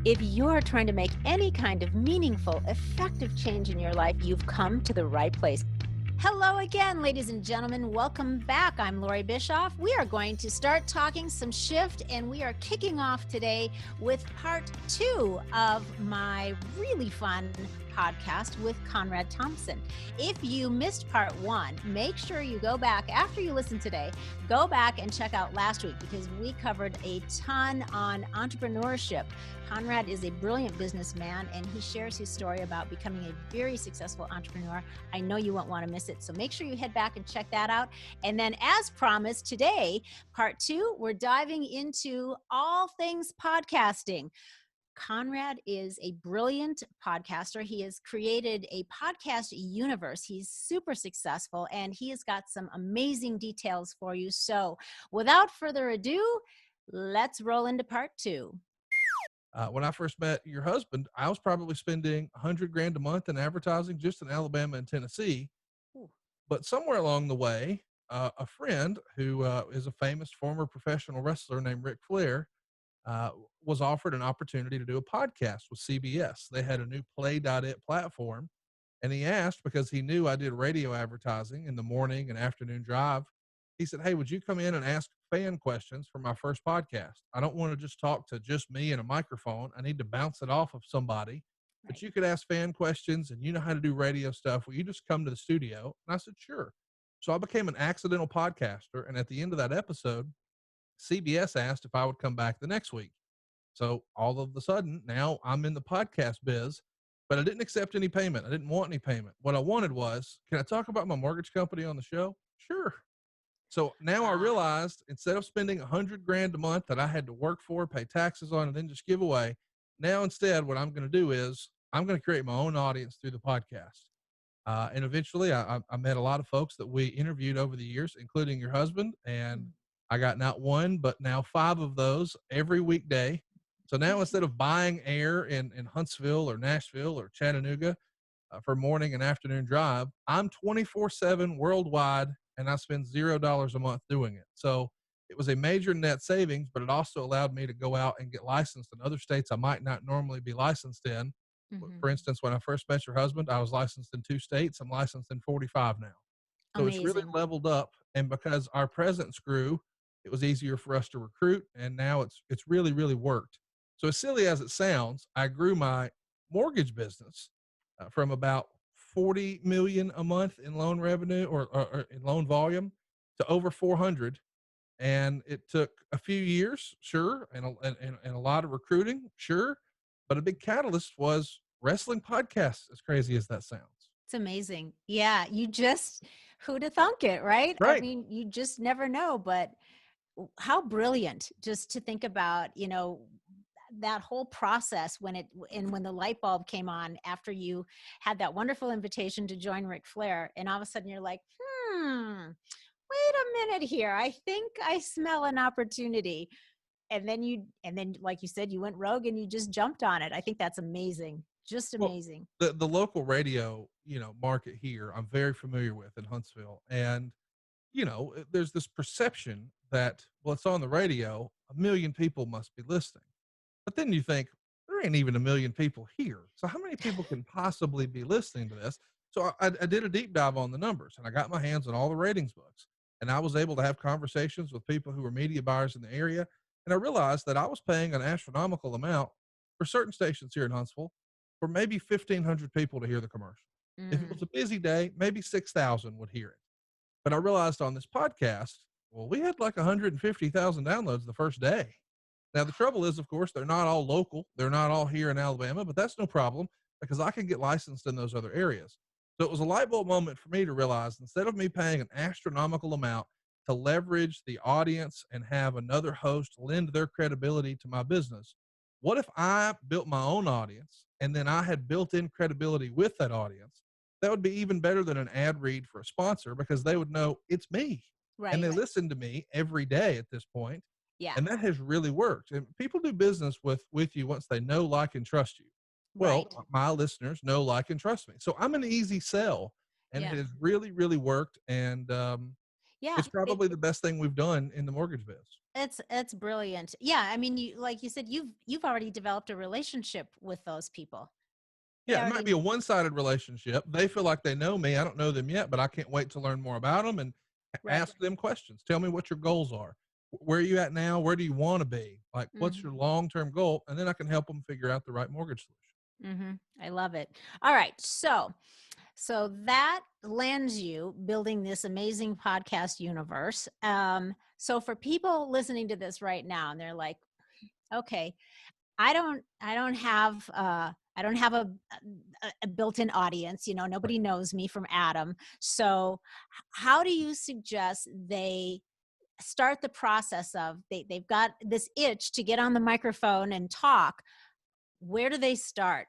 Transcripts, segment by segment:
If you're trying to make any kind of meaningful, effective change in your life, you've come to the right place. Hello again, ladies and gentlemen. Welcome back. I'm Loree Bischoff. We are going to start talking some shift, and we are kicking off today with part 2 of my really fun podcast with Conrad Thompson. If you missed part 1, make sure you go back after you listen today, go back and check out last week because we covered a ton on entrepreneurship. Conrad is a brilliant businessman, and he shares his story about becoming a very successful entrepreneur. I know you won't want to miss it, so make sure you head back and check that out. And then, as promised, today, part 2, we're diving into all things podcasting. Conrad is a brilliant podcaster. He has created a podcast universe. He's super successful, and he has got some amazing details for you. So without further ado, let's roll into part 2. When I first met your husband, I was probably spending $100,000 a month in advertising just in Alabama and Tennessee. Ooh. But somewhere along the way, a friend who is a famous former professional wrestler named Ric Flair was offered an opportunity to do a podcast with CBS. They had a new Play.it platform, and he asked, because he knew I did radio advertising in the morning and afternoon drive, he said, "Hey, would you come in and ask fan questions for my first podcast? I don't want to just talk to just me and a microphone. I need to bounce it off of somebody, but Right. you could ask fan questions and you know how to do radio stuff. Will you just come to the studio?" And I said, "Sure." So I became an accidental podcaster. And at the end of that episode, CBS asked if I would come back the next week. So all of a sudden, now I'm in the podcast biz, but I didn't accept any payment. I didn't want any payment. What I wanted was, can I talk about my mortgage company on the show? Sure. So now I Ah, realized, instead of spending $100,000 a month that I had to work for, pay taxes on, and then just give away, now instead, what I'm going to do is I'm going to create my own audience through the podcast. And eventually I met a lot of folks that we interviewed over the years, including your husband. And I got not one, but now 5 of those every weekday. So now instead of buying air in Huntsville or Nashville or Chattanooga for morning and afternoon drive, I'm 24/7 worldwide, and I spend $0 a month doing it. So it was a major net savings, but it also allowed me to go out and get licensed in other states I might not normally be licensed in. mhm. For instance, when I first met your husband, I was licensed in 2 states. I'm licensed in 45 now. So it's really Amazing. leveled up. And because our presence grew, it was easier for us to recruit. And now it's really, really worked. So as silly as it sounds, I grew my mortgage business from about 40 million a month in loan revenue or in loan volume to over 400. And it took a few years, sure, and a lot of recruiting, sure, but a big catalyst was wrestling podcasts, as crazy as that sounds. It's amazing. Yeah, who'd have thunk it, right? I Right. mean, you just never know, but how brilliant just to think about, that whole process when the light bulb came on after you had that wonderful invitation to join Ric Flair, and all of a sudden you're like, wait a minute here. I think I smell an opportunity. And then like you said, you went rogue and you just jumped on it. I think that's amazing. Just Well, amazing. the local radio, market here, I'm very familiar with in Huntsville. And, there's this perception that, well, it's on the radio, a million people must be listening. But then you think, there ain't even a million people here. So how many people can possibly be listening to this? So I did a deep dive on the numbers, and I got my hands on all the ratings books. And I was able to have conversations with people who were media buyers in the area. And I realized that I was paying an astronomical amount for certain stations here in Huntsville for maybe 1,500 people to hear the commercial. If it Mm, was a busy day, maybe 6,000 would hear it. But I realized on this podcast, well, we had like 150,000 downloads the first day. Now, the trouble is, of course, they're not all local. They're not all here in Alabama, but that's no problem because I can get licensed in those other areas. So it was a light bulb moment for me to realize, instead of me paying an astronomical amount to leverage the audience and have another host lend their credibility to my business, what if I built my own audience and then I had built in credibility with that audience? That would be even better than an ad read for a sponsor, because they would know it's me. And right. they listen to me every day at this point, Yeah. and that has really worked. And people do business with you once they know, like, and trust you. Well, Right. my listeners know, like, and trust me. So I'm an easy sell, and it Yeah. has really, really worked. And Yeah. It's probably the best thing we've done in the mortgage biz. It's brilliant. Yeah, I mean, you like you said, you've already developed a relationship with those people. They Yeah, it might already be a one-sided relationship. They feel like they know me. I don't know them yet, but I can't wait to learn more about them and right. ask them questions. Tell me what your goals are. Where are you at now? Where do you want to be? Like, what's your Mhm. long-term goal? And then I can help them figure out the right mortgage solution. Mhm. I love it. All right. So that lands you building this amazing podcast universe. So for people listening to this right now and they're like, okay, I don't have a built-in audience, you know, Right. nobody knows me from Adam. So how do you suggest they start the process of they've got this itch to get on the microphone and talk? Where do they start?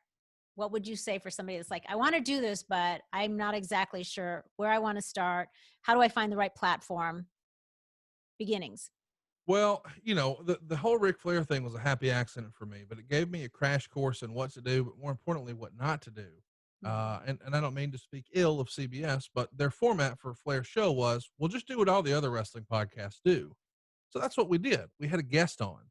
What would you say for somebody that's like, I want to do this, but I'm not exactly sure where I want to start? How do I find the right platform? Beginnings. Well, the whole Ric Flair thing was a happy accident for me, but it gave me a crash course in what to do, but more importantly, what not to do. Mhm. And I don't mean to speak ill of CBS, but their format for Flair's show was, well, just do what all the other wrestling podcasts do. So that's what we did. We had a guest on.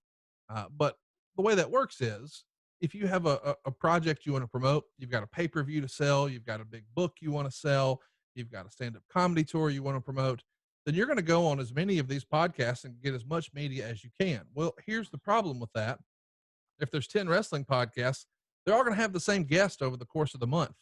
But the way that works is if you have a project you want to promote, you've got a pay per view to sell, you've got a big book you want to sell, you've got a stand up comedy tour you want to promote, then you're going to go on as many of these podcasts and get as much media as you can. Well, here's the problem with that. If there's 10 wrestling podcasts, they're all going to have the same guest over the course of the month.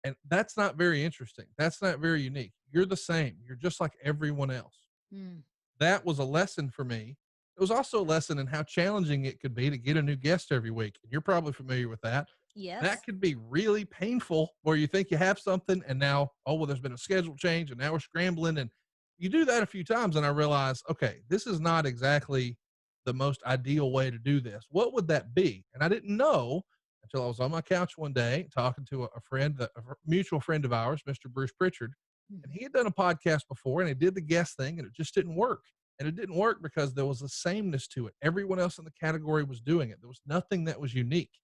And that's not very interesting. That's not very unique. You're the same. You're just like everyone else. Mm. That was a lesson for me. It was also a lesson in how challenging it could be to get a new guest every week. And you're probably familiar with that. That Yes. could be really painful where you think you have something and now, oh, well, there's been a schedule change and now we're scrambling. And you do that a few times and I realize, okay, this is not exactly the most ideal way to do this. What would that be? And I didn't know until I was on my couch one day talking to a friend, a mutual friend of ours, Mr. Bruce Pritchard. And Mhm. he had done a podcast before and he did the guest thing and it just didn't work. And it didn't work because there was a sameness to it. Everyone else in the category was doing it. There was nothing that was unique.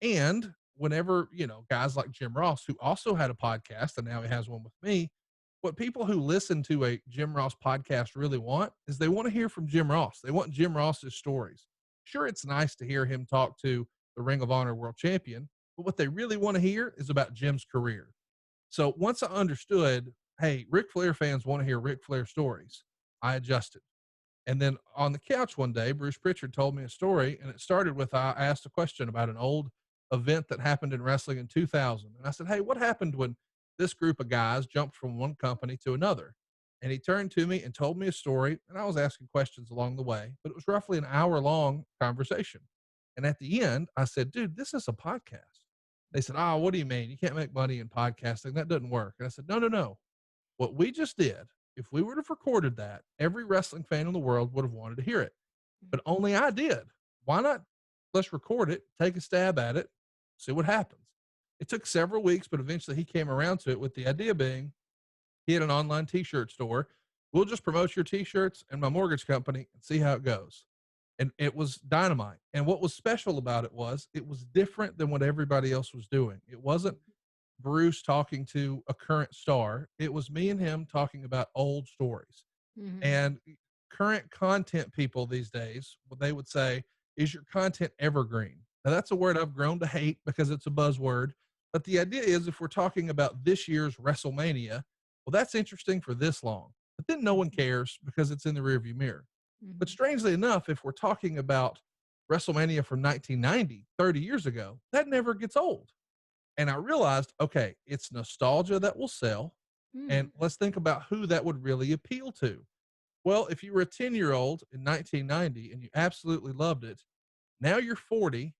And whenever, guys like Jim Ross, who also had a podcast and now he has one with me, what people who listen to a Jim Ross podcast really want is they want to hear from Jim Ross. They want Jim Ross's stories. Sure, it's nice to hear him talk to the Ring of Honor world champion, but what they really want to hear is about Jim's career. So once I understood, hey, Ric Flair fans want to hear Ric Flair stories, I adjusted. And then on the couch one day, Bruce Pritchard told me a story, and it started with I asked a question about an old event that happened in wrestling in 2000. And I said, hey, what happened when this group of guys jumped from one company to another? And he turned to me and told me a story, and I was asking questions along the way, but it was roughly an hour long conversation. And at the end, I said, dude, this is a podcast. They said, oh, what do you mean? You can't make money in podcasting. That doesn't work. And I said, no, no, no. What we just did, if we would have recorded that, every wrestling fan in the world would have wanted to hear it. But only I did. Why not? Let's record it, take a stab at it, see what happens. It took several weeks, but eventually he came around to it with the idea being he had an online t shirt store. We'll just promote your t shirts and my mortgage company and see how it goes. And it was dynamite. And what was special about it was different than what everybody else was doing. It wasn't Bruce talking to a current star. It was me and him talking about old stories. Mhm. And current content people these days, what they would say, is your content evergreen? Now, that's a word I've grown to hate because it's a buzzword. But the idea is if we're talking about this year's WrestleMania, well, that's interesting for this long. But then no one Mhm. cares because it's in the rearview mirror. But Mhm. strangely enough, if we're talking about WrestleMania from 1990, 30 years ago, that never gets old. And I realized, okay, it's nostalgia that will sell. And Mm. let's think about who that would really appeal to. Well, if you were a 10-year-old in 1990 and you absolutely loved it, now you're 40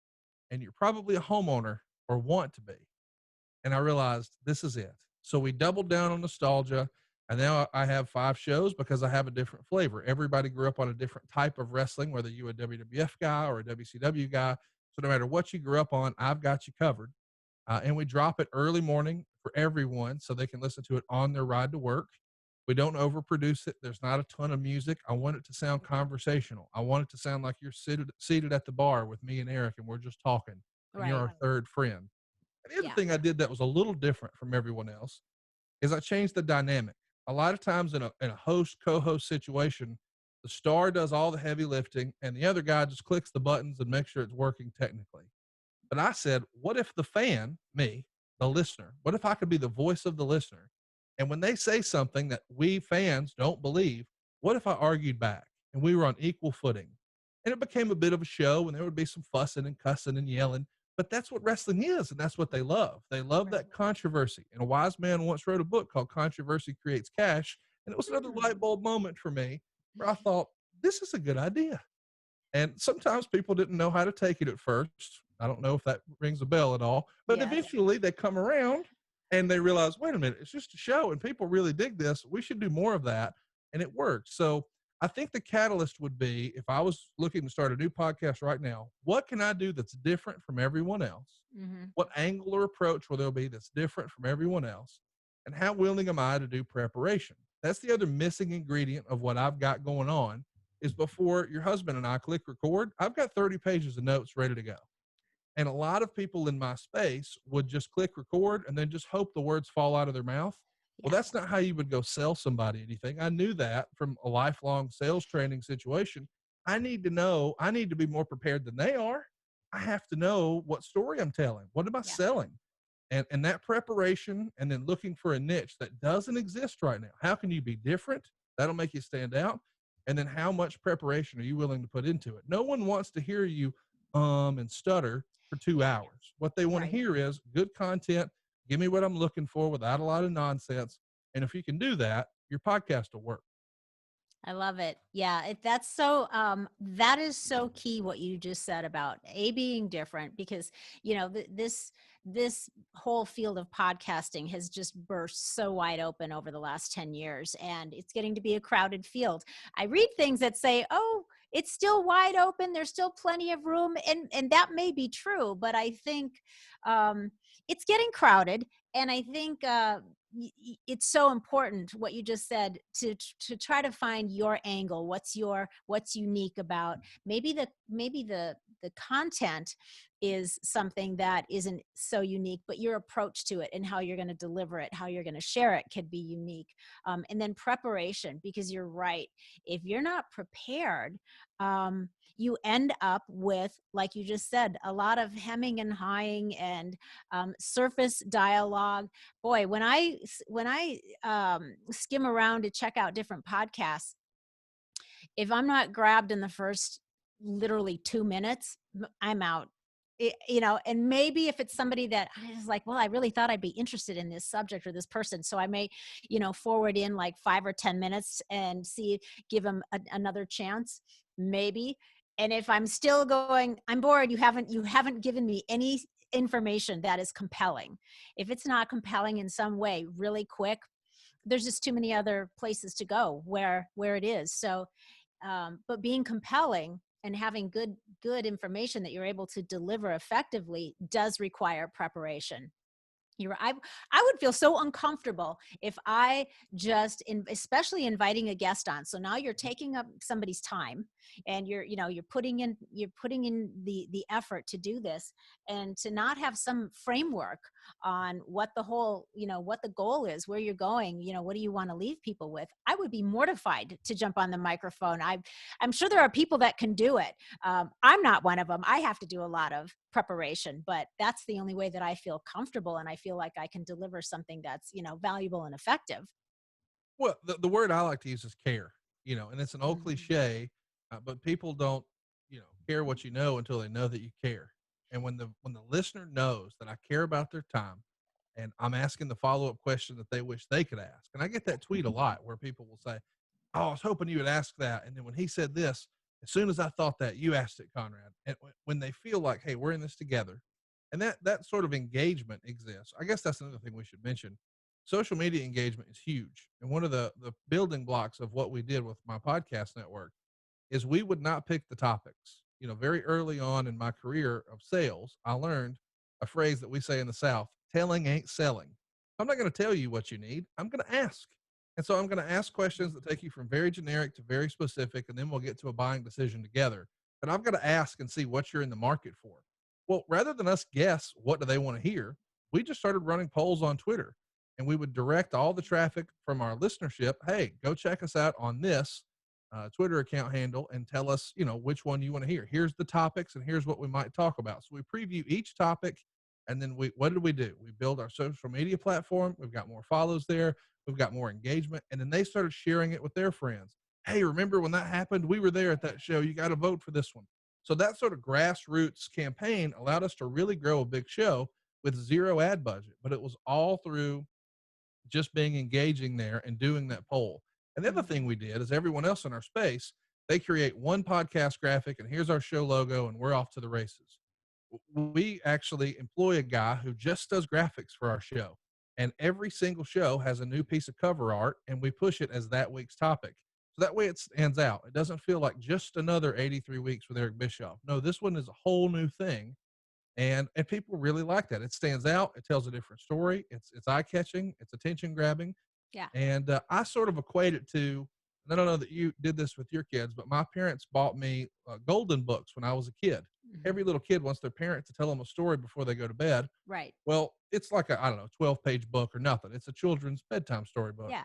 and you're probably a homeowner or want to be. And I realized this is it. So we doubled down on nostalgia. And now I have 5 shows because I have a different flavor. Everybody grew up on a different type of wrestling, whether you a WWF guy or a WCW guy. So no matter what you grew up on, I've got you covered. And we drop it early morning for everyone so they can listen to it on their ride to work. We don't overproduce it. There's not a ton of music. I want it to sound conversational. I want it to sound like you're seated at the bar with me and Eric, and we're just talking, and you're Right. our third friend. And the other Yeah. thing I did that was a little different from everyone else is I changed the dynamic. A lot of times in a host co-host situation, the star does all the heavy lifting and the other guy just clicks the buttons and makes sure it's working technically. But I said, what if the fan, me, the listener, what if I could be the voice of the listener? And when they say something that we fans don't believe, what if I argued back and we were on equal footing? And it became a bit of a show and there would be some fussing and cussing and yelling. But that's what wrestling is, and that's what they love. They love Right. that controversy. And a wise man once wrote a book called Controversy Creates Cash. And it was another Hmm. light bulb moment for me where I thought, this is a good idea. And sometimes people didn't know how to take it at first. I don't know if that rings a bell at all, but Yes. eventually they come around and they realize, wait a minute, it's just a show and people really dig this. We should do more of that. And it works. So I think the catalyst would be if I was looking to start a new podcast right now, what can I do that's different from everyone else? Hmm. What angle or approach will there be that's different from everyone else? And how willing am I to do preparation? That's the other missing ingredient of what I've got going on is before your husband and I click record, I've got 30 pages of notes ready to go. And a lot of people in my space would just click record and then just hope the words fall out of their mouth. Well, Yeah. that's not how you would go sell somebody anything. I knew that from a lifelong sales training situation. I need to know, I need to be more prepared than they are. I have to know what story I'm telling. What am I Yeah. selling? And that preparation and then looking for a niche that doesn't exist right now. How can you be different? That'll make you stand out. And then how much preparation are you willing to put into it? No one wants to hear you and stutter for two Yeah. hours. What they want to Right. hear is good content. Give me what I'm looking for without a lot of nonsense. And if you can do that, your podcast will work. I love it. Yeah, that's so that is so key what you just said about being different because this whole field of podcasting has just burst so wide open over the last 10 years and it's getting to be a crowded field. I read things that say, "Oh, it's still wide open. There's still plenty of room." And that may be true, but I think um it's getting crowded and I think it's so important what you just said to try to find your angle, what's unique about maybe the content is something that isn't so unique, but your approach to it and how you're going to deliver it, how you're going to share it could be unique. And then preparation, because you're right, if you're not prepared, you end up with, like you just said, a lot of hemming and hawing and surface dialogue. Boy, when I skim around to check out different podcasts, if I'm not grabbed in the first literally 2 minutes, I'm out. And maybe if it's somebody that I was like, well, I really thought I'd be interested in this subject or this person, so I may, forward in like 5 or 10 minutes and give them another chance, maybe. And if I'm still going, I'm bored. You haven't given me any information that is compelling. If it's not compelling in some way, really quick, there's just too many other places to go where it is. So but being compelling and having good information that you're able to deliver effectively does require preparation. I would feel so uncomfortable if I especially inviting a guest on. So now you're taking up somebody's time and you're putting in the effort to do this and to not have some framework on what what the goal is, where you're going, what do you want to leave people with? I would be mortified to jump on the microphone. I'm sure there are people that can do it. I'm not one of them. I have to do a lot of preparation, but that's the only way that I feel comfortable and I feel like I can deliver something that's, valuable and effective. Well, the word I like to use is care, and it's an old Mhm. cliche, but people don't, care what you know until they know that you care. And when the listener knows that I care about their time and I'm asking the follow-up question that they wish they could ask. And I get that tweet a lot where people will say, "Oh, I was hoping you would ask that." And then when he said this, as soon as I thought that, you asked it, Conrad. And when they feel like, hey, we're in this together, and that sort of engagement exists. I guess that's another thing we should mention. Social media engagement is huge. And one of the building blocks of what we did with my podcast network is we would not pick the topics. Very early on in my career of sales, I learned a phrase that we say in the South: telling ain't selling. I'm not going to tell you what you need. I'm going to ask. And so I'm going to ask questions that take you from very generic to very specific, and then we'll get to a buying decision together. But I've got to ask and see what you're in the market for. Well, rather than us guess what do they want to hear, we just started running polls on Twitter. and we would direct all the traffic from our listenership. Hey, go check us out on this Twitter account handle and tell us, which one you want to hear. Here's the topics and here's what we might talk about. So we preview each topic. And then what did we do? We build our social media platform. We've got more follows there. We've got more engagement. And then they started sharing it with their friends. Hey, remember when that happened? We were there at that show. You got to vote for this one. So that sort of grassroots campaign allowed us to really grow a big show with zero ad budget, but it was all through just being engaging there and doing that poll. And the other thing we did is everyone else in our space, they create one podcast graphic and here's our show logo and we're off to the races. We actually employ a guy who just does graphics for our show. And every single show has a new piece of cover art and we push it as that week's topic. So that way it stands out. It doesn't feel like just another 83 weeks with Eric Bischoff. No, this one is a whole new thing. And people really like that. It stands out. It tells a different story. It's eye catching. It's attention grabbing. Yeah. And I sort of equate it to, and I don't know that you did this with your kids, but my parents bought me golden books when I was a kid. Every little kid wants their parent to tell them a story before they go to bed. Right. Well, it's like a, I don't know, 12-page book or nothing. It's a children's bedtime story book. Yeah.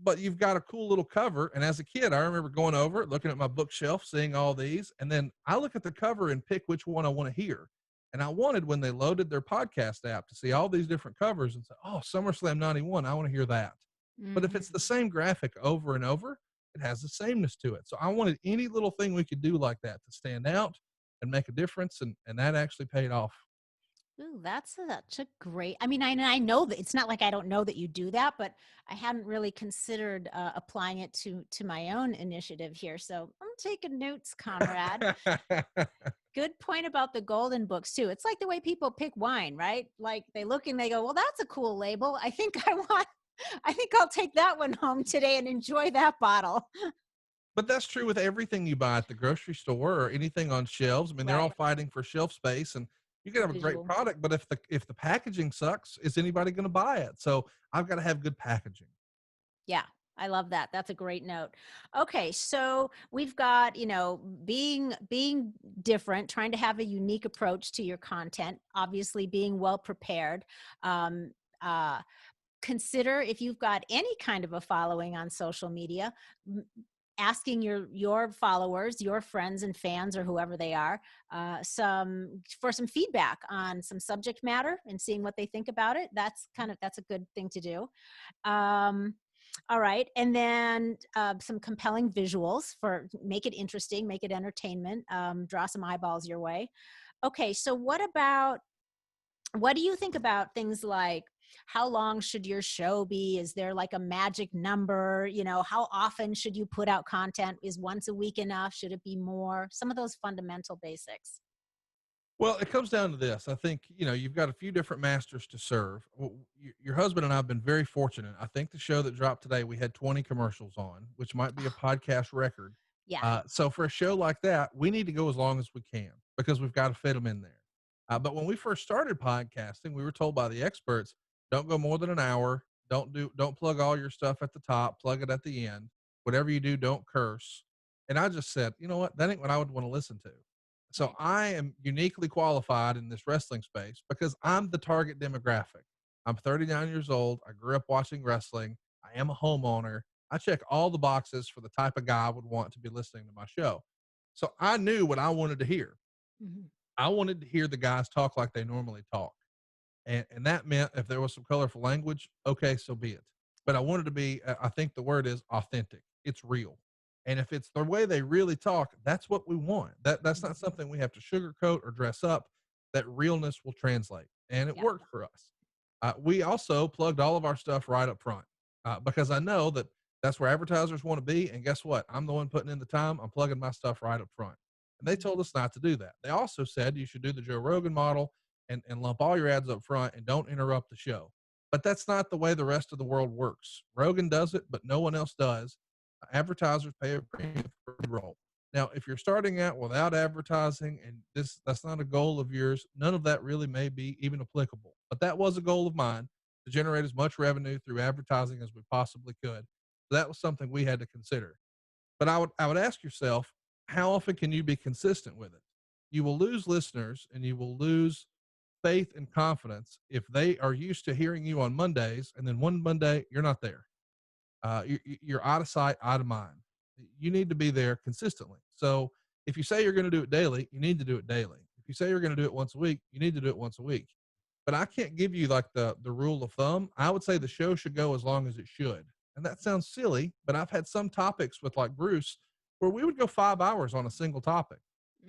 But you've got a cool little cover. And as a kid, I remember going over it, looking at my bookshelf, seeing all these. And then I look at the cover and pick which one I want to hear. And I wanted when they loaded their podcast app to see all these different covers and say, oh, SummerSlam 91, I want to hear that. But if it's the same graphic over and over, it has the sameness to it. So I wanted any little thing we could do like that to stand out and make a difference. And that actually paid off. Ooh, that's such a great, I mean, I know that it's not like I don't know that you do that, but I hadn't really considered applying it to my own initiative here. So I'm taking notes, Conrad. Good point about the golden books too. It's like the way people pick wine, right? Like they look and they go, well, that's a cool label. I think I'll take that one home today and enjoy that bottle. But that's true with everything you buy at the grocery store or anything on shelves. I mean, they're all Right. fighting for shelf space, and you can have a great Visual. product, but if the packaging sucks, is anybody going to buy it? So I've got to have good packaging. Yeah, I love that. That's a great note. Okay, so we've got, being different, trying to have a unique approach to your content, obviously being well prepared. Um, uh, Consider if you've got any kind of a following on social media, asking your followers, your friends and fans, or whoever they are, some feedback on some subject matter and seeing what they think about it. That's a good thing to do. Um, all right. And then some compelling visuals for make it interesting, make it entertainment, draw some eyeballs your way. Okay. So what do you think about things like how long should your show be? Is there like a magic number? How often should you put out content? Is once a week enough? Should it be more? Some of those fundamental basics. Well, it comes down to this. I think, you've got a few different masters to serve. Your husband and I have been very fortunate. I think the show that dropped today, we had 20 commercials on, which might be a podcast record. Yeah. So for a show like that, we need to go as long as we can because we've got to fit them in there. But when we first started podcasting, we were told by the experts, don't go more than an hour. Don't plug all your stuff at the top, plug it at the end. Whatever you do, don't curse. And I just said, you know what? That ain't what I would want to listen to. So Right. I am uniquely qualified in this wrestling space because I'm the target demographic. I'm 39 years old. I grew up watching wrestling. I am a homeowner. I check all the boxes for the type of guy I would want to be listening to my show. So I knew what I wanted to hear. Mhm. I wanted to hear the guys talk like they normally talk. And that meant if there was some colorful language, okay, so be it. But I wanted to be, I think the word is authentic. It's real. And if it's the way they really talk, that's what we want. That's not something we have to sugarcoat or dress up. That realness will translate. And it Yeah. worked for us. We also plugged all of our stuff right up front because I know that that's where advertisers want to be. And guess what? I'm the one putting in the time. I'm plugging my stuff right up front. And they told us not to do that. They also said you should do the Joe Rogan model and lump all your ads up front and don't interrupt the show. But that's not the way the rest of the world works. Rogan does it, but no one else does. Advertisers pay a premium for a role. Now, if you're starting out without advertising and that's not a goal of yours, none of that really may be even applicable. But that was a goal of mine to generate as much revenue through advertising as we possibly could. So that was something we had to consider. But I would ask yourself, how often can you be consistent with it? You will lose listeners and you will lose faith and confidence if they are used to hearing you on Mondays and then one Monday you're not there. You're out of sight, out of mind. You need to be there consistently. So if you say you're going to do it daily, you need to do it daily. If you say you're going to do it once a week, you need to do it once a week. But I can't give you like the rule of thumb. I would say the show should go as long as it should. And that sounds silly, but I've had some topics with like Bruce where we would go 5 hours on a single topic.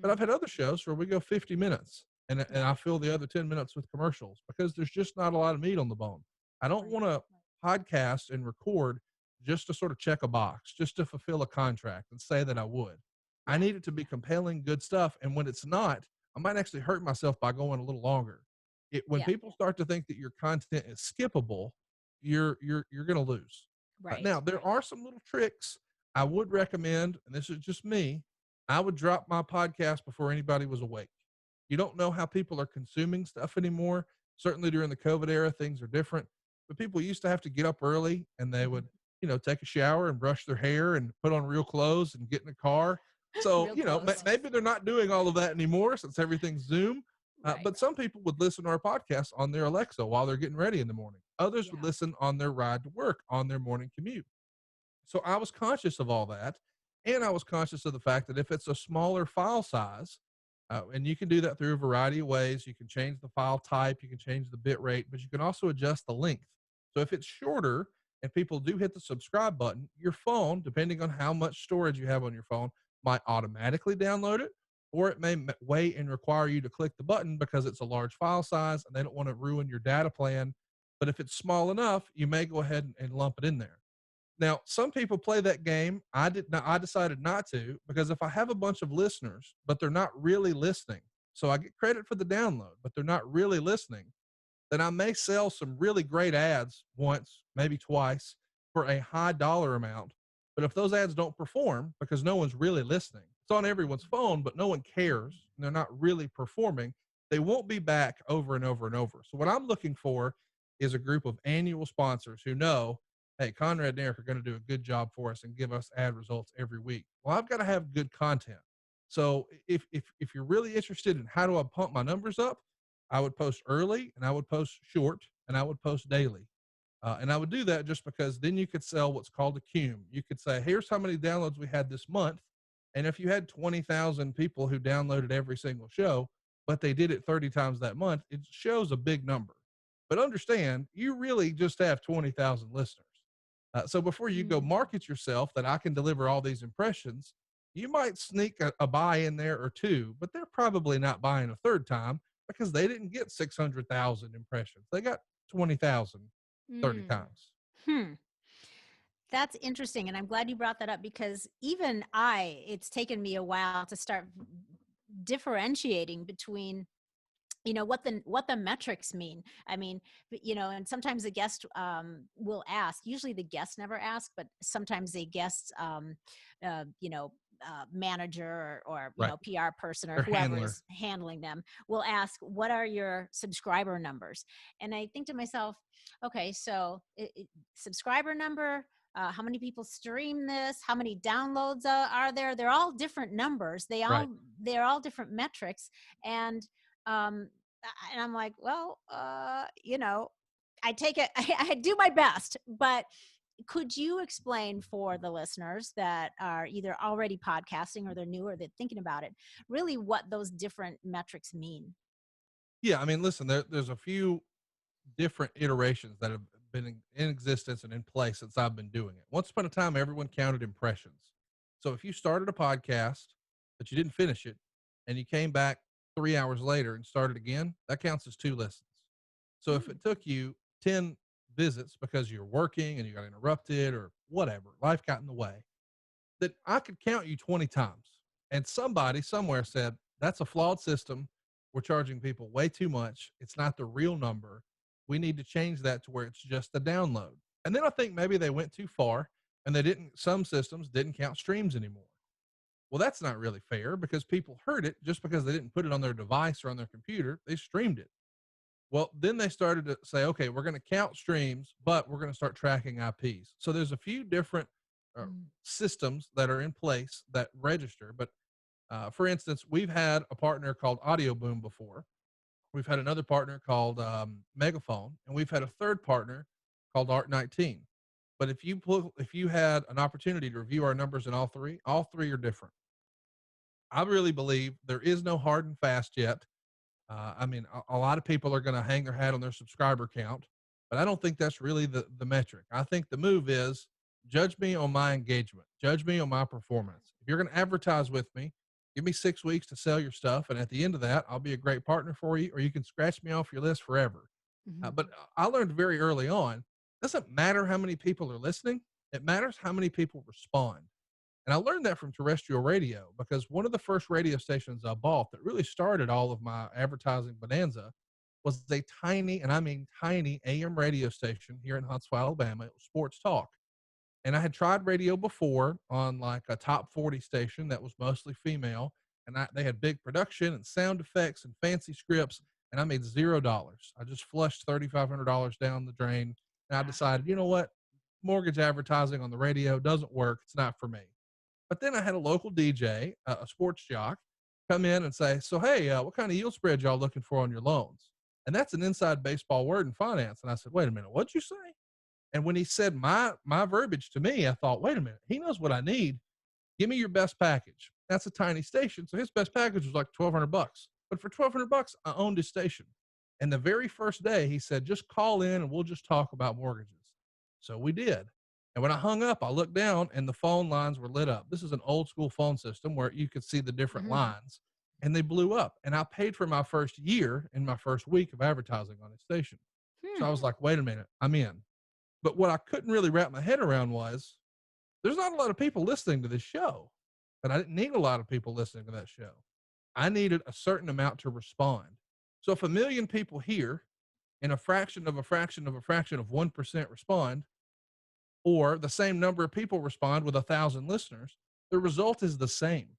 But I've had other shows where we go 50 minutes and I fill the other 10 minutes with commercials because there's just not a lot of meat on the bone. I don't want to podcast and record just to sort of check a box, just to fulfill a contract and say that I would. I need it to be compelling, good stuff. And when it's not, I might actually hurt myself by going a little longer. When people start to think that your content is skippable, you're going to lose. Now, there are some little tricks I would recommend, and this is just me. I would drop my podcast before anybody was awake. You don't know how people are consuming stuff anymore. Certainly during the COVID era, things are different. But people used to have to get up early and they would, take a shower and brush their hair and put on real clothes and get in a car. So, maybe they're not doing all of that anymore since everything's Zoom. But some people would listen to our podcast on their Alexa while they're getting ready in the morning. Others would listen on their ride to work, on their morning commute. So I was conscious of all that. And I was conscious of the fact that if it's a smaller file size, and you can do that through a variety of ways. You can change the file type, you can change the bit rate, but you can also adjust the length. So if it's shorter and people do hit the subscribe button, your phone, depending on how much storage you have on your phone, might automatically download it, or it may wait and require you to click the button because it's a large file size and they don't want to ruin your data plan. But if it's small enough, you may go ahead and lump it in there. Now, some people play that game. I decided not to, because if I have a bunch of listeners, but they're not really listening, so I get credit for the download, but they're not really listening, then I may sell some really great ads once, maybe twice, for a high dollar amount. But if those ads don't perform because no one's really listening, it's on everyone's phone, but no one cares, and they're not really performing, they won't be back over and over and over. So what I'm looking for is a group of annual sponsors who know, hey, Conrad and Eric are going to do a good job for us and give us ad results every week. Well, I've got to have good content. So if you're really interested in how do I pump my numbers up, I would post early and I would post short and I would post daily. And I would do that just because then you could sell what's called a cum. You could say, here's how many downloads we had this month. And if you had 20,000 people who downloaded every single show, but they did it 30 times that month, it shows a big number. But understand, you really just have 20,000 listeners. So before you go market yourself that I can deliver all these impressions, you might sneak a buy in there or two, but they're probably not buying a third time because they didn't get 600,000 impressions. They got 20,000 30 times. That's interesting. And I'm glad you brought that up because even it's taken me a while to start differentiating between what the metrics mean. I mean, and sometimes the guest will ask, usually the guest never ask, but sometimes the guest manager or PR person or whoever is handling them will ask, what are your subscriber numbers? And I think to myself, okay, so subscriber number, how many people stream this, how many downloads are there? They're all different numbers. They're all different metrics. And I'm like, well, I take it, I do my best, but could you explain for the listeners that are either already podcasting or they're new or they're thinking about it, really what those different metrics mean? Yeah. I mean, listen, there's a few different iterations that have been in existence and in place since I've been doing it. Once upon a time, everyone counted impressions. So if you started a podcast, but you didn't finish it and you came back 3 hours later and started again, that counts as 2 listens. So if it took you 10 visits because you're working and you got interrupted or whatever, life got in the way, that I could count you 20 times. And somebody somewhere said, that's a flawed system. We're charging people way too much. It's not the real number. We need to change that to where it's just a download. And then I think maybe they went too far and some systems didn't count streams anymore. Well, that's not really fair because people heard it just because they didn't put it on their device or on their computer. They streamed it. Well, then they started to say, okay, we're going to count streams, but we're going to start tracking IPs. So there's a few different systems that are in place that register. But for instance, we've had a partner called Audio Boom before. We've had another partner called Megaphone, and we've had a third partner called Art 19. But if you had an opportunity to review our numbers in all three are different. I really believe there is no hard and fast yet. I mean, a lot of people are going to hang their hat on their subscriber count, but I don't think that's really the metric. I think the move is judge me on my engagement, judge me on my performance. If you're going to advertise with me, give me 6 weeks to sell your stuff. And at the end of that, I'll be a great partner for you, or you can scratch me off your list forever. Mhm. But I learned very early on, it doesn't matter how many people are listening. It matters how many people respond. And I learned that from terrestrial radio because one of the first radio stations I bought that really started all of my advertising bonanza was a tiny, and I mean tiny, AM radio station here in Huntsville, Alabama. It was sports talk. And I had tried radio before on like a top 40 station that was mostly female. And they had big production and sound effects and fancy scripts. And I made $0. I just flushed $3,500 down the drain. And I Gosh. decided, you know what? Mortgage advertising on the radio doesn't work. It's not for me. But then I had a local DJ, a sports jock, come in and say, "So, hey, what kind of yield spread y'all looking for on your loans?" And that's an inside baseball word in finance. And I said, "Wait a minute, what'd you say?" And when he said my verbiage to me, I thought, "Wait a minute, he knows what I need. Give me your best package." That's a tiny station, so his best package was like $1,200. But for $1,200, I owned his station. And the very first day, he said, "Just call in and we'll just talk about mortgages." So we did. And when I hung up, I looked down and the phone lines were lit up. This is an old school phone system where you could see the different Mhm. lines, and they blew up. And I paid for my first year in my first week of advertising on his station. Hmm. So I was like, wait a minute, I'm in. But what I couldn't really wrap my head around was there's not a lot of people listening to this show. But I didn't need a lot of people listening to that show. I needed a certain amount to respond. So if a million people hear and a fraction of a fraction of a fraction of 1% respond, or the same number of people respond with 1,000 listeners, the result is the same,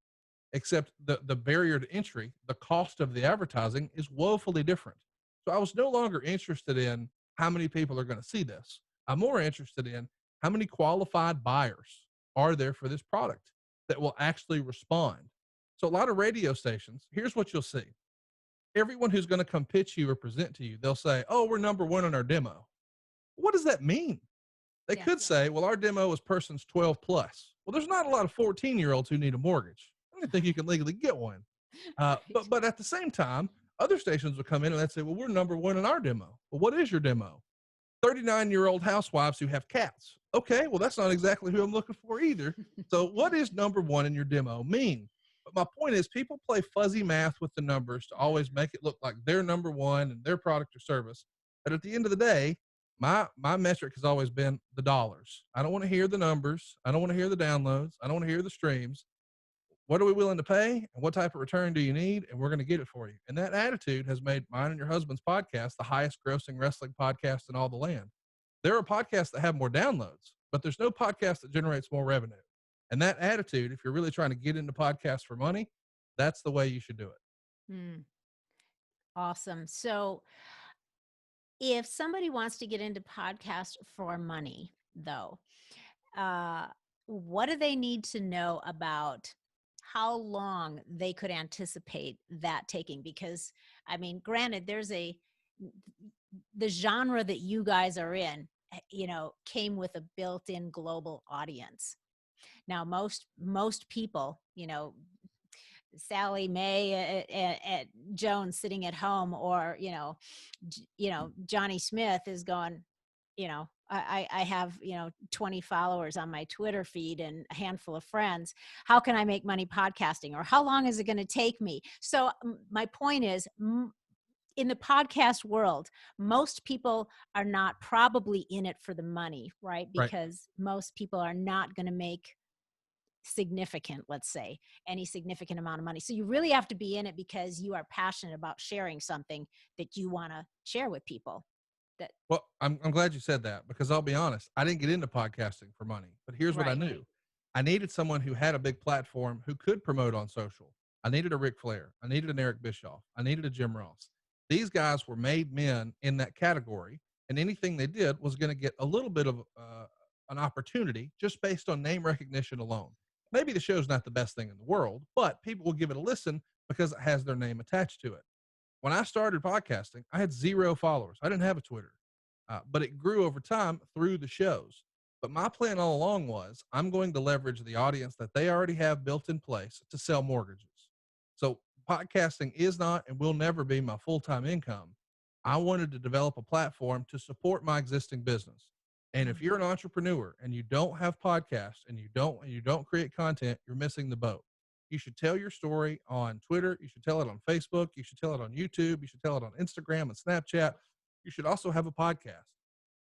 except the barrier to entry, the cost of the advertising is woefully different. So I was no longer interested in how many people are going to see this. I'm more interested in how many qualified buyers are there for this product that will actually respond. So a lot of radio stations, here's what you'll see. Everyone who's going to come pitch you or present to you, they'll say, "Oh, we're number one in our demo." What does that mean? They Yeah. could say, "Well, our demo is persons 12 plus." Well, there's not a lot of 14-year-olds who need a mortgage. I don't think you can legally get one. Right. But at the same time, other stations will come in and they'd say, "Well, we're number one in our demo." Well, what is your demo? 39-year-old housewives who have cats. Okay, well, that's not exactly who I'm looking for either. So what is number one in your demo mean? But my point is people play fuzzy math with the numbers to always make it look like they're number one in their product or service. But at the end of the day, my metric has always been the dollars. I don't want to hear the numbers. I don't want to hear the downloads. I don't want to hear the streams. What are we willing to pay? And what type of return do you need? And we're going to get it for you. And that attitude has made mine and your husband's podcast the highest grossing wrestling podcast in all the land. There are podcasts that have more downloads, but there's no podcast that generates more revenue. And that attitude, if you're really trying to get into podcasts for money, that's the way you should do it. Hmm. Awesome. So, if somebody wants to get into podcast for money, though, uh, what do they need to know about how long they could anticipate that taking? Because, I mean, granted, the genre that you guys are in, came with a built-in global audience. Now, most people, Sally Mae Jones sitting at home, or Johnny Smith is going, I have 20 followers on my Twitter feed and a handful of friends. How can I make money podcasting? Or how long is it going to take me? So my point is, in the podcast world, most people are not probably in it for the money, right? Right. Because most people are not going to make significant, let's say, any significant amount of money. So you really have to be in it because you are passionate about sharing something that you want to share with people. That Well, I'm glad you said that because I'll be honest, I didn't get into podcasting for money, but here's what I Right. knew. I needed someone who had a big platform who could promote on social. I needed a Ric Flair. I needed an Eric Bischoff. I needed a Jim Ross. These guys were made men in that category, and anything they did was going to get a little bit of an opportunity just based on name recognition alone. Maybe the show's not the best thing in the world, but people will give it a listen because it has their name attached to it. When I started podcasting, I had 0 followers. I didn't have a Twitter, but it grew over time through the shows. But my plan all along was I'm going to leverage the audience that they already have built in place to sell mortgages. So podcasting is not and will never be my full-time income. I wanted to develop a platform to support my existing business. And if you're an entrepreneur and you don't have podcasts and you don't create content, you're missing the boat. You should tell your story on Twitter. You should tell it on Facebook. You should tell it on YouTube. You should tell it on Instagram and Snapchat. You should also have a podcast.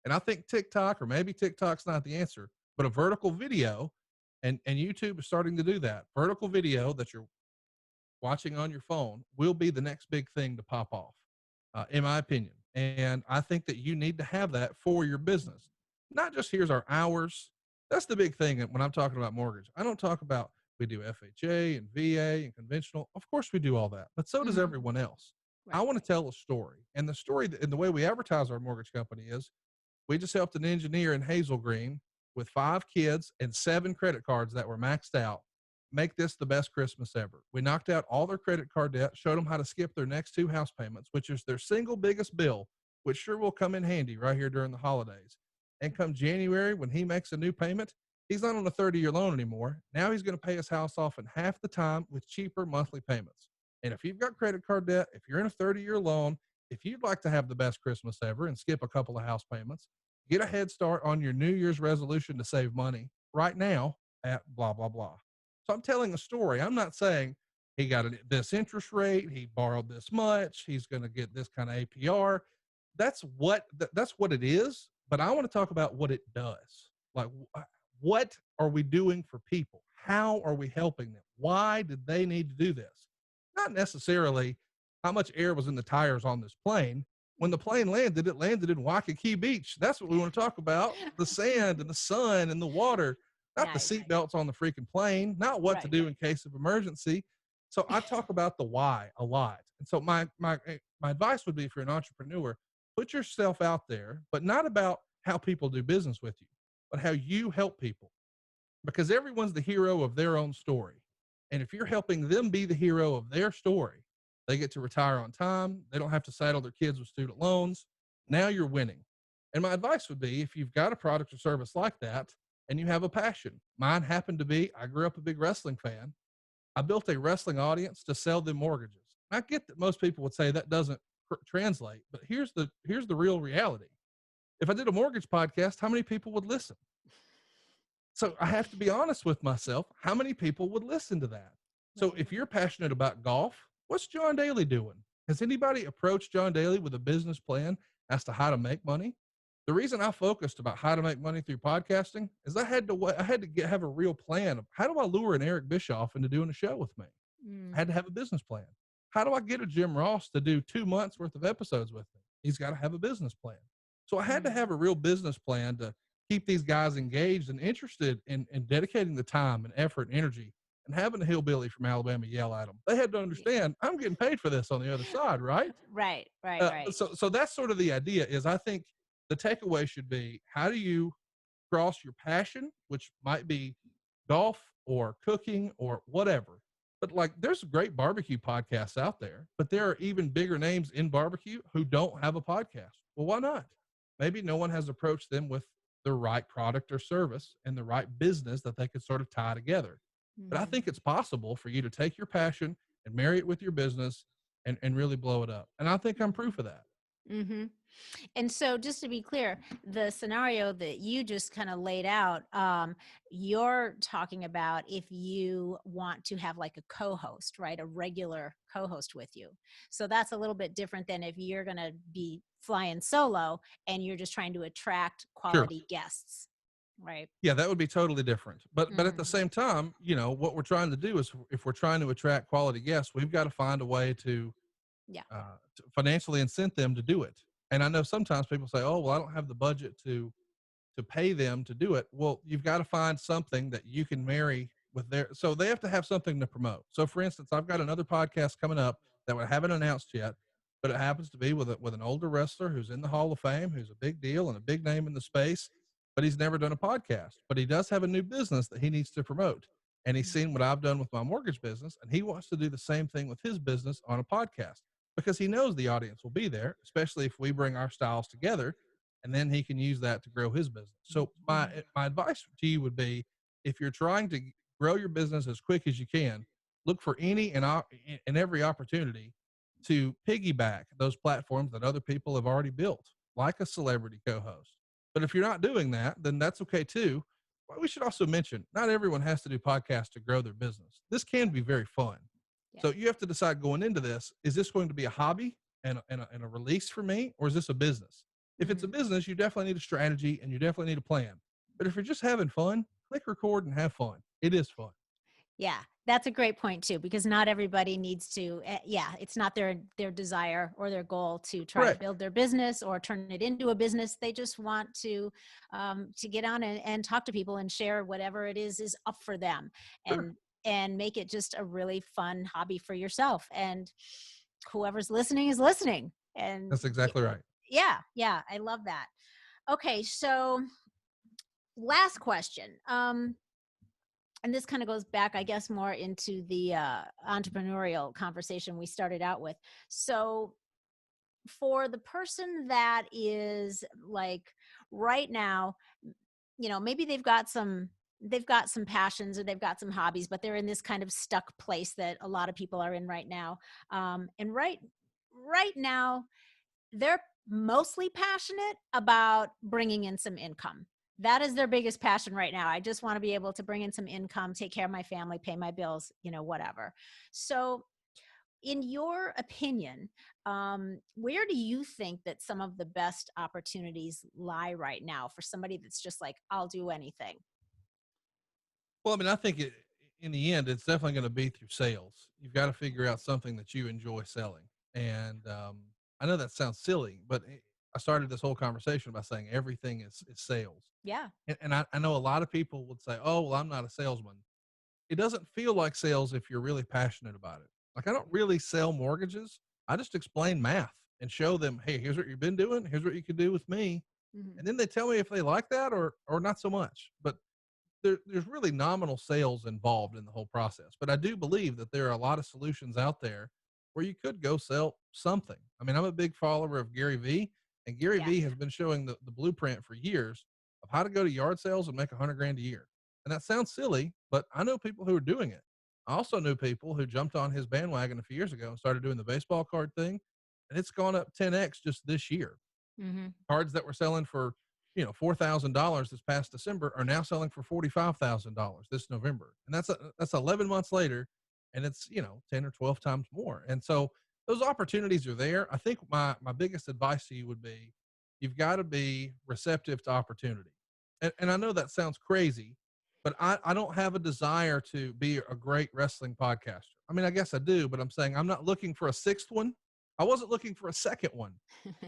And I think TikTok, or maybe TikTok's not the answer, but a vertical video, and YouTube is starting to do that. Vertical video that you're watching on your phone will be the next big thing to pop off, in my opinion. And I think that you need to have that for your business. Not just here's our hours. That's the big thing when I'm talking about mortgage. I don't talk about we do FHA and VA and conventional. Of course we do all that, but so does everyone else. I Right. want to tell a story. And the story and the way we advertise our mortgage company is we just helped an engineer in Hazel Green with 5 kids and 7 credit cards that were maxed out make this the best Christmas ever. We knocked out all their credit card debt, showed them how to skip their next 2 house payments, which is their single biggest bill, which sure will come in handy right here during the holidays. And come January, when he makes a new payment, he's not on a 30-year loan anymore. Now he's going to pay his house off in half the time with cheaper monthly payments. And if you've got credit card debt, if you're in a 30-year loan, if you'd like to have the best Christmas ever and skip a couple of house payments, get a head start on your New Year's resolution to save money right now at blah, blah, blah. So I'm telling a story. I'm not saying he got this interest rate, he borrowed this much, he's going to get this kind of APR. That's what it is. But I want to talk about what it does. Like, what are we doing for people? How are we helping them? Why did they need to do this? Not necessarily how much air was in the tires on this plane. When the plane landed, it landed in Waikiki Beach. That's what we want to talk about. The sand and the sun and the water, not the Nice. seatbelts on the freaking plane, not what to Right. do in case of emergency. So I talk about the why a lot. And so my advice would be, if you're an entrepreneur, put yourself out there, but not about how people do business with you, but how you help people, because everyone's the hero of their own story. And if you're helping them be the hero of their story, they get to retire on time. They don't have to saddle their kids with student loans. Now you're winning. And my advice would be, if you've got a product or service like that and you have a passion, mine happened to be, I grew up a big wrestling fan. I built a wrestling audience to sell them mortgages. I get that most people would say that doesn't translate, but here's the real reality. If I did a mortgage podcast, how many people would listen? So I have to be honest with myself. How many people would listen to that? So if you're passionate about golf, what's John Daly doing? Has anybody approached John Daly with a business plan as to how to make money? The reason I focused about how to make money through podcasting is I had to have a real plan of, how do I lure an Eric Bischoff into doing a show with me? I had to have a business plan. How do I get a Jim Ross to do 2 months worth of episodes with me? He's got to have a business plan. So I had to have a real business plan to keep these guys engaged and interested in dedicating the time and effort and energy, and having a hillbilly from Alabama yell at them. They had to understand, I'm getting paid for this on the other side, right? Right. Right. So that's sort of the idea. Is, I think the takeaway should be, how do you cross your passion, which might be golf or cooking or whatever. But like, there's great barbecue podcasts out there, but there are even bigger names in barbecue who don't have a podcast. Well, why not? Maybe no one has approached them with the right product or service and the right business that they could sort of tie together. But I think it's possible for you to take your passion and marry it with your business and really blow it up. And I think I'm proof of that. Mm-hmm. And so, just to be clear, the scenario that you just kind of laid out, you're talking about if you want to have like a co-host, right? A regular co-host with you. So that's a little bit different than if you're going to be flying solo and you're just trying to attract Sure. quality guests, right? Yeah, that would be totally different. But at the same time, what we're trying to do is, if we're trying to attract quality guests, we've got to find a way to Yeah. to financially incent them to do it. And I know sometimes people say, "Oh, well, I don't have the budget to pay them to do it." Well, you've got to find something that you can marry with their. So they have to have something to promote. So, for instance, I've got another podcast coming up that I haven't announced yet, but it happens to be with an older wrestler who's in the Hall of Fame, who's a big deal and a big name in the space, but he's never done a podcast. But he does have a new business that he needs to promote. And he's seen what I've done with my mortgage business, and he wants to do the same thing with his business on a podcast. because he knows the audience will be there, especially if we bring our styles together, and then he can use that to grow his business. So my advice to you would be, if you're trying to grow your business as quick as you can, look for any and every opportunity to piggyback those platforms that other people have already built, like a celebrity co-host. But if you're not doing that, then that's okay too. Well, we should also mention, not everyone has to do podcasts to grow their business. This can be very fun. Yeah. So you have to decide going into this, is this going to be a hobby and a release for me, or is this a business? If it's a business, you definitely need a strategy and you definitely need a plan. But if you're just having fun, click record and have fun. It is fun. Yeah, that's a great point too, because not everybody needs to. Yeah, it's not their desire or their goal to try to Correct. build their business or turn it into a business. They just want to get on and talk to people and share whatever it is up for them, Sure. and make it just a really fun hobby for yourself. And whoever's listening is listening. And That's exactly right. yeah, I love that. Okay, so last question. And this kind of goes back, I guess, more into the entrepreneurial conversation we started out with. So, for the person that is like right now, maybe they've got some passions or they've got some hobbies, but they're in this kind of stuck place that a lot of people are in right now. And right now, they're mostly passionate about bringing in some income. That is their biggest passion right now. I just want to be able to bring in some income, take care of my family, pay my bills, whatever. So, in your opinion, where do you think that some of the best opportunities lie right now for somebody that's just like, I'll do anything? Well, I mean, I think in the end, it's definitely going to be through sales. You've got to figure out something that you enjoy selling. And I know that sounds silly, but I started this whole conversation by saying everything is sales. Yeah. And I know a lot of people would say, oh, well, I'm not a salesman. It doesn't feel like sales if you're really passionate about it. Like, I don't really sell mortgages. I just explain math and show them, hey, here's what you've been doing. Here's what you can do with me. Hmm. And then they tell me if they like that or not so much. But there's really nominal sales involved in the whole process. But I do believe that there are a lot of solutions out there where you could go sell something. I mean, I'm a big follower of Gary Vee, and Gary Yeah. Vee has been showing the blueprint for years of how to go to yard sales and make 100 grand a year. And that sounds silly, but I know people who are doing it. I also knew people who jumped on his bandwagon a few years ago and started doing the baseball card thing, and it's gone up 10x just this year. Hmm. Cards that were selling for, $4,000 this past December are now selling for $45,000 this November. And that's 11 months later, and it's, 10 or 12 times more. And so those opportunities are there. I think my biggest advice to you would be, you've got to be receptive to opportunity. And I know that sounds crazy, but I don't have a desire to be a great wrestling podcaster. I mean, I guess I do, but I'm saying I'm not looking for a sixth one. I wasn't looking for a second one,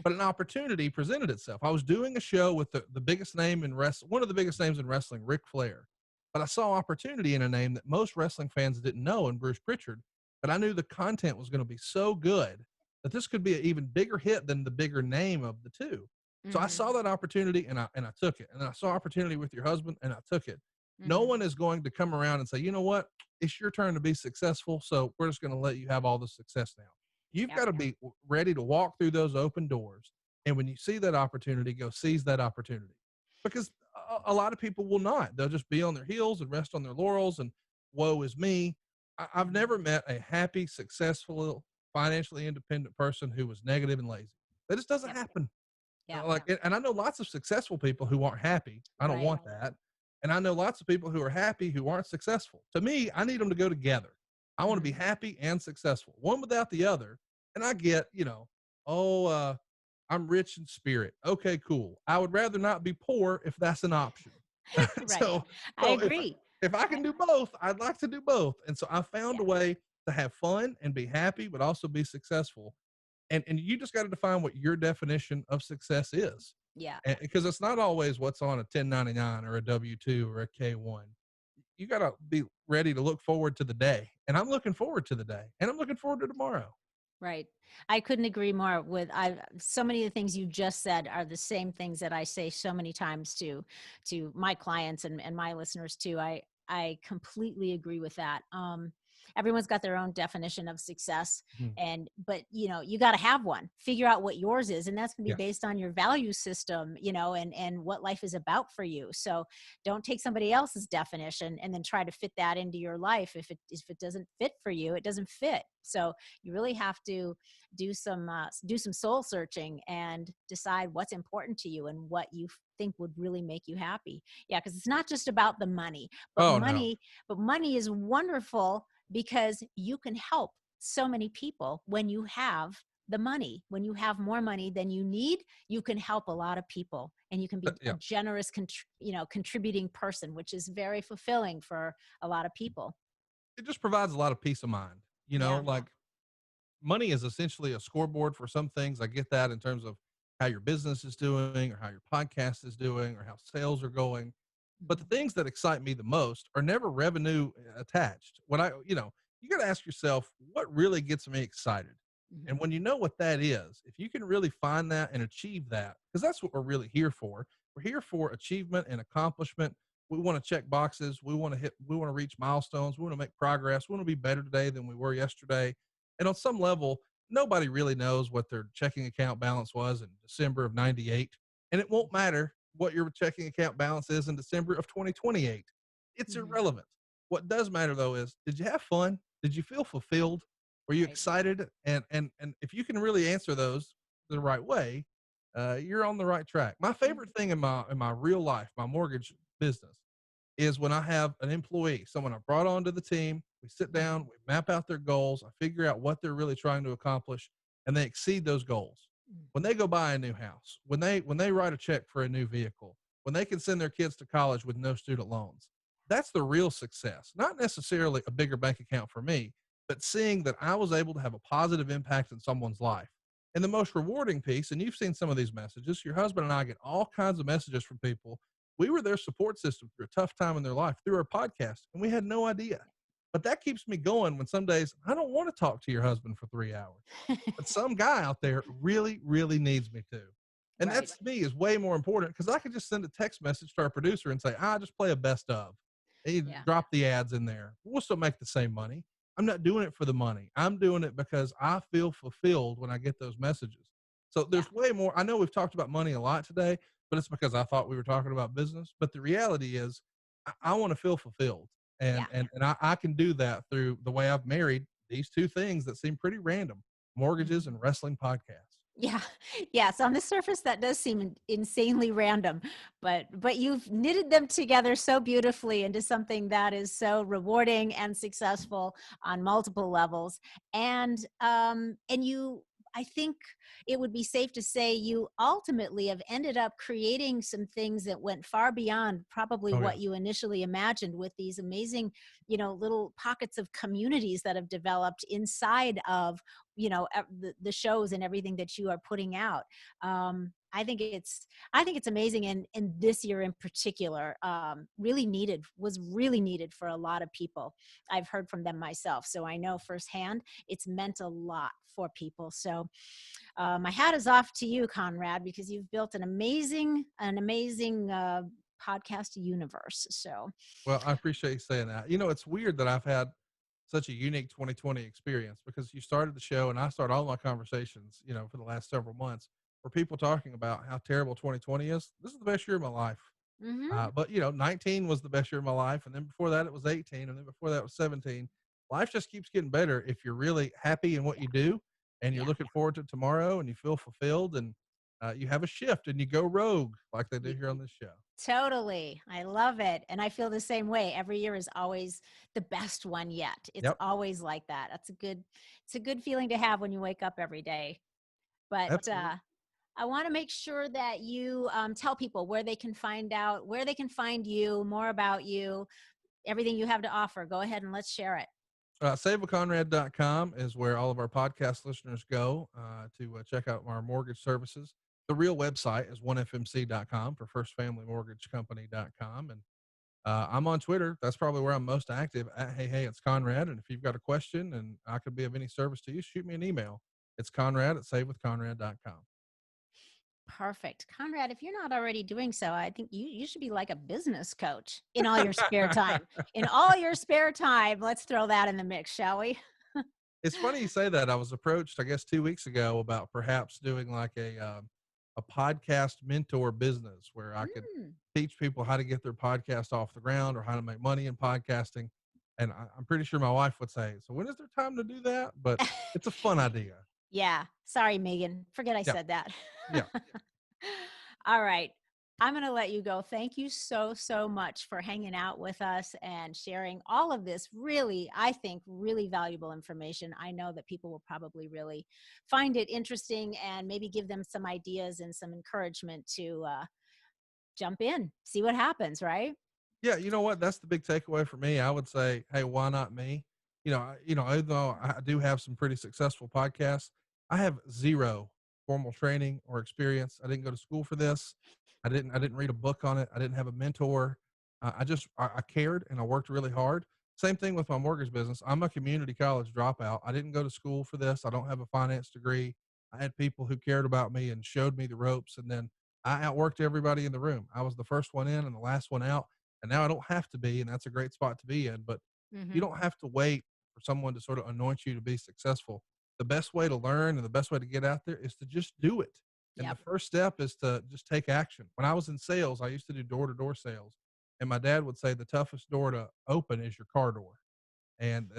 but an opportunity presented itself. I was doing a show with the biggest name in wrestling, one of the biggest names in wrestling, Ric Flair. But I saw opportunity in a name that most wrestling fans didn't know, in Bruce Pritchard. But I knew the content was going to be so good that this could be an even bigger hit than the bigger name of the two. So I Hmm. saw that opportunity and I took it. And I saw opportunity with your husband and I took it. No Hmm. one is going to come around and say, you know what? It's your turn to be successful. So we're just going to let you have all the success now. You've Yep. got to be ready to walk through those open doors. And when you see that opportunity, go seize that opportunity, because a lot of people will not. They'll just be on their heels and rest on their laurels and woe is me. I've Hmm. never met a happy, successful, financially independent person who was negative and lazy. That just doesn't Yep. happen. Yep. And I know lots of successful people who aren't happy. I don't Right. want that. And I know lots of people who are happy who aren't successful. To me, I need them to go together. I want to be Hmm. happy and successful, one without the other. And I get, oh, I'm rich in spirit. Okay, cool. I would rather not be poor if that's an option. Right. so, I so agree. if I I, can do both, I'd like to do both. And so I found yeah. a way to have fun and be happy, but also be successful. And you just got to define what your definition of success is, Yeah. because it's not always what's on a 1099 or a W-2 or a K-1. You got to be ready to look forward to the day. And I'm looking forward to the day, and I'm looking forward to tomorrow. Right. I couldn't agree more with so many of the things you just said are the same things that I say so many times to my clients and my listeners too. I completely agree with that. everyone's got their own definition of success. Mhm. But you got to have one. Figure out what yours is, and that's going to be Yes. based on your value system, and what life is about for you. So don't take somebody else's definition and then try to fit that into your life. If it doesn't fit for you, it doesn't fit. So you really have to do some soul searching and decide what's important to you and what you think would really make you happy. Yeah, because it's not just about the money, but Oh, no. money is wonderful because you can help so many people when you have the money. When you have more money than you need, you can help a lot of people, and you can be a Yeah. generous contributing person, which is very fulfilling for a lot of people. It just provides a lot of peace of mind, Yeah. like money is essentially a scoreboard for some things. I get that in terms of how your business is doing or how your podcast is doing or how sales are going. But the Mhm. things that excite me the most are never revenue attached. You got to ask yourself, what really gets me excited? And Mhm. when you know what that is, if you can really find that and achieve that, because that's what we're really here for. We're here for achievement and accomplishment. We want to check boxes. We want to reach milestones. We want to make progress. We want to be better today than we were yesterday. And on some level, nobody really knows what their checking account balance was in December of 98. And it won't matter what your checking account balance is in December of 2028. It's Mhm. irrelevant. What does matter though is, did you have fun? Did you feel fulfilled? Were you Right. excited? And if you can really answer those the right way, you're on the right track. My Yeah. favorite thing in my real life, my mortgage business, is when I have an employee, someone I brought onto the team. We sit down, Mhm. we map out their goals, I figure out what they're really trying to accomplish, and they exceed those goals. When Mhm. they go buy a new house, when they write a check for a new vehicle, when they can send their kids to college with no student loans, that's the real success. Not necessarily a bigger bank account for me, but seeing that I was able to have a positive impact in someone's life. And the most rewarding piece, and you've seen some of these messages, your husband and I get all kinds of messages from people. We were their support system through a tough time in their life through our podcast, and we had no idea. But that keeps me going when some days I don't want to talk to your husband for 3 hours, but some guy out there really, really needs me to. And Right. that's to me is way more important because I could just send a text message to our producer and say, just play a best of. And you Yeah. drop the ads in there. We'll still make the same money. I'm not doing it for the money. I'm doing it because I feel fulfilled when I get those messages. So Yeah. there's way more. I know we've talked about money a lot today, but it's because I thought we were talking about business. But the reality is, I want to feel fulfilled, and Yeah. I can do that through the way I've married these two things that seem pretty random: mortgages Mhm. and wrestling podcasts. Yeah. Yes, on the surface that does seem insanely random, but you've knitted them together so beautifully into something that is so rewarding and successful on multiple levels. And I think it would be safe to say you ultimately have ended up creating some things that went far beyond probably Oh yeah, what you initially imagined, with these amazing, little pockets of communities that have developed inside of the shows and everything that you are putting out. I think it's amazing, and this year in particular, was really needed for a lot of people. I've heard from them myself, so I know firsthand it's meant a lot for people. So my hat is off to you, Conrad, because you've built an amazing podcast universe. So well, I appreciate you saying that. It's weird that I've had such a unique 2020 experience because you started the show and I start all my conversations, for the last several months where people talking about how terrible 2020 is. This is the best year of my life. mhm. But 19 was the best year of my life. And then before that, it was 18. And then before that was 17. Life just keeps getting better if you're really happy in what Yeah, you do and you're yeah. looking forward to tomorrow and you feel fulfilled and you have a shift and you go rogue like they do here on this show. Totally. I love it. And I feel the same way. Every year is always the best one yet. It's Yep. always like that. It's a good feeling to have when you wake up every day. But Absolutely. I want to make sure that you tell people where they can find you, more about you, everything you have to offer. Go ahead and let's share it. Saveaconrad.com is where all of our podcast listeners go to check out our mortgage services. The real website is 1fmc.com for firstfamilymortgagecompany.com. And I'm on Twitter. That's probably where I'm most active at Hey, it's Conrad. And if you've got a question and I could be of any service to you, shoot me an email. It's Conrad at savewithconrad.com. Perfect. Conrad, if you're not already doing so, I think you should be like a business coach in all your spare time. In all your spare time, let's throw that in the mix, shall we? It's funny you say that. I was approached, I guess, 2 weeks ago about perhaps doing like a podcast mentor business where I could Mm. teach people how to get their podcast off the ground or how to make money in podcasting. And I'm pretty sure my wife would say, "So when is there time to do that?" But it's a fun idea. Yeah. Sorry, Megan. Forget I Yeah, said that. yeah. All right. I'm going to let you go. Thank you so, so much for hanging out with us and sharing all of this really, I think, really valuable information. I know that people will probably really find it interesting and maybe give them some ideas and some encouragement to jump in, see what happens, right? Yeah, you know what? That's the big takeaway for me. I would say, hey, why not me? Even though I do have some pretty successful podcasts, I have zero formal training or experience. I didn't go to school for this. I didn't read a book on it. I didn't have a mentor. I cared and I worked really hard. Same thing with my mortgage business. I'm a community college dropout. I didn't go to school for this. I don't have a finance degree. I had people who cared about me and showed me the ropes, and then I outworked everybody in the room. I was the first one in and the last one out, and now I don't have to be, and that's a great spot to be in. But you Mm-hmm. don't have to wait for someone to sort of anoint you to be successful. The best way to learn and the best way to get out there is to just do it. And the Yep. first step is to just take action. When I was in sales, I used to do door to door sales. And my dad would say the toughest door to open is your car door. And,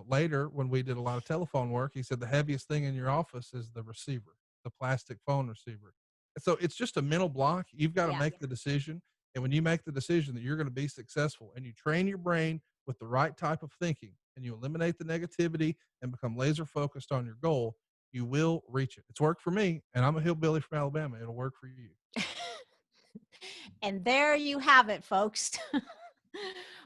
later when we did a lot of telephone work, he said the heaviest thing in your office is the receiver, the plastic phone receiver. And so it's just a mental block. You've got to Yeah. make the decision. And when you make the decision that you're going to be successful and you train your brain with the right type of thinking and you eliminate the negativity and become laser focused on your goal, you will reach it. It's worked for me, and I'm a hillbilly from Alabama. It'll work for you. And there you have it, folks.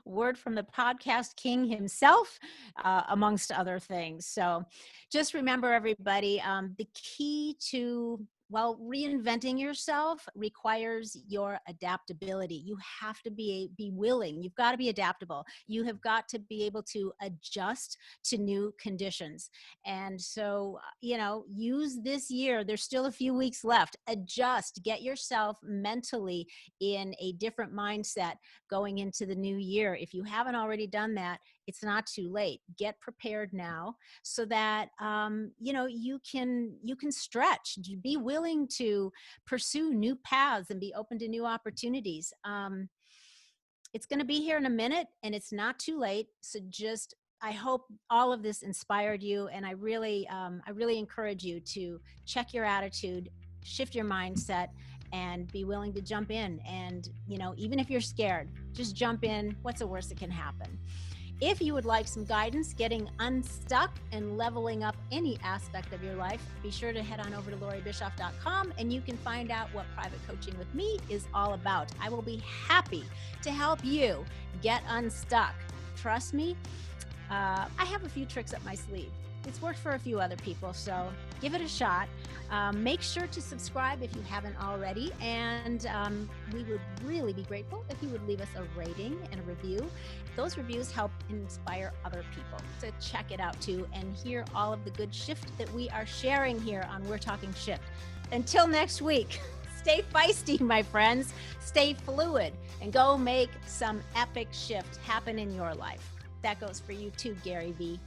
Word from the podcast king himself, amongst other things. So just remember, everybody, the key to, well, reinventing yourself requires your adaptability. You have to be willing. You've got to be adaptable. You have got to be able to adjust to new conditions. And so, use this year. There's still a few weeks left. Adjust, get yourself mentally in a different mindset going into the new year. If you haven't already done that, it's not too late. Get prepared now so that you can stretch. Be willing to pursue new paths and be open to new opportunities. It's going to be here in a minute, and it's not too late. So just I hope all of this inspired you, and I really encourage you to check your attitude, shift your mindset, and be willing to jump in. And even if you're scared, just jump in. What's the worst that can happen? If you would like some guidance getting unstuck and leveling up any aspect of your life, be sure to head on over to LoreeBischoff.com and you can find out what private coaching with me is all about. I will be happy to help you get unstuck. Trust me, I have a few tricks up my sleeve. It's worked for a few other people, so give it a shot. Make sure to subscribe if you haven't already, and we would really be grateful if you would leave us a rating and a review. Those reviews help inspire other people to check it out too and hear all of the good shift that we are sharing here on We're Talking Shift. Until next week, stay feisty, my friends. Stay fluid and go make some epic shift happen in your life. That goes for you too, Gary V.